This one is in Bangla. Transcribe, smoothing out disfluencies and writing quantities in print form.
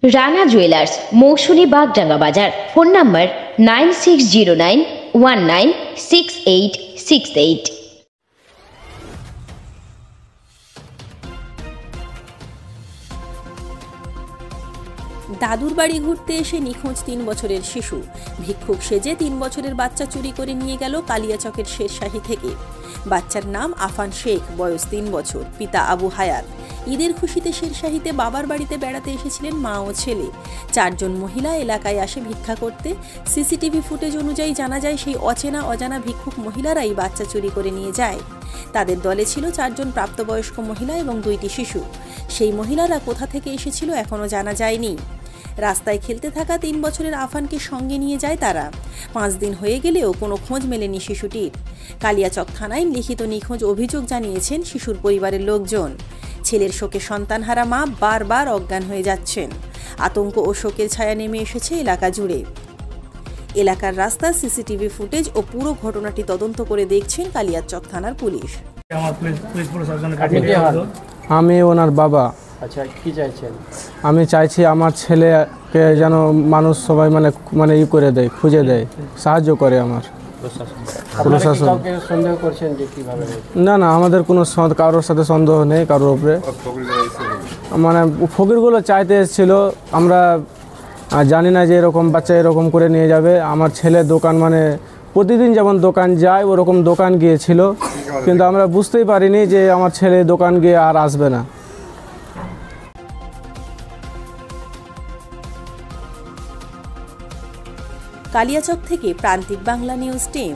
রানা জুয়েলার্স, মৌসুমী বাগডাঙ্গা বাজার। Phone number 9609196868। দাদুর বাড়ি ঘুরতে এসে নিখোঁজ 3 বছরের শিশু। ভিক্ষুক সেজে 3 বছরের বাচ্চা চুরি করে নিয়ে গেল কালিয়াচকের শেরশাহী থেকে। বাচ্চার নাম আফান শেখ, বয়স 3 বছর, পিতা আবু হায়াত। ঈদের খুশিতে শেরশাহীতে বাবার বাড়িতে বেড়াতে এসেছিলেন মা ও ছেলে। 4 জন মহিলা এলাকায় আসে ভিক্ষা করতে। সিসিটিভি ফুটেজ অনুযায়ী জানা যায় সেই অজানা ভিক্ষুক মহিলারাই বাচ্চা চুরি করে নিয়ে যায়। তাদের দলে ছিল 4 জন প্রাপ্তবয়স্ক মহিলা এবং 2টি শিশু। সেই মহিলারা কোথা থেকে এসেছিল এখনও জানা যায়নি। রাস্তায় খেলতে থাকা 3 বছরের আফানকে সঙ্গে নিয়ে যায় তারা। 5 দিন হয়ে গেলেও কোনো খোঁজ মেলেনি শিশুটির। কালিয়াচক থানায় লিখিত নিখোঁজ অভিযোগ জানিয়েছেন শিশুর পরিবারের লোকজন। ছেলের শোকে সন্তানহারা মা বারবার অজ্ঞান হয়ে যাচ্ছেন। আতঙ্ক ও শোকের ছায়া নেমে এসেছে এলাকা জুড়ে। এলাকার রাস্তা, সিসিটিভি ফুটেজ ও পুরো ঘটনাটি তদন্ত করে দেখছেন কালিয়াচক থানার পুলিশ। আমি ওনার বাবা। আচ্ছা, কি চাইছেন? আমি চাইছি আমার ছেলেকে যেন মানুষ সবাই মানে করে দেয়, খুঁজে দেয়, সাহায্য করে আমার প্রশাসন। সন্দেহ করছেন যে কিভাবে? না, আমাদের কোনো কারোর সাথে সন্দেহ নেই কারোর উপরে। মানে ফকিরগুলো চাইতে এসেছিল, আমরা জানি না যে এরকম বাচ্চা এরকম করে নিয়ে যাবে। আমার ছেলে দোকান প্রতিদিন যেমন দোকান যায় ওরকম দোকান গিয়েছিল, কিন্তু আমরা বুঝতেই পারিনি যে আমার ছেলে দোকান গিয়ে আর আসবে না। কালিয়াচক থেকে প্রান্তিক বাংলা নিউজ টিম।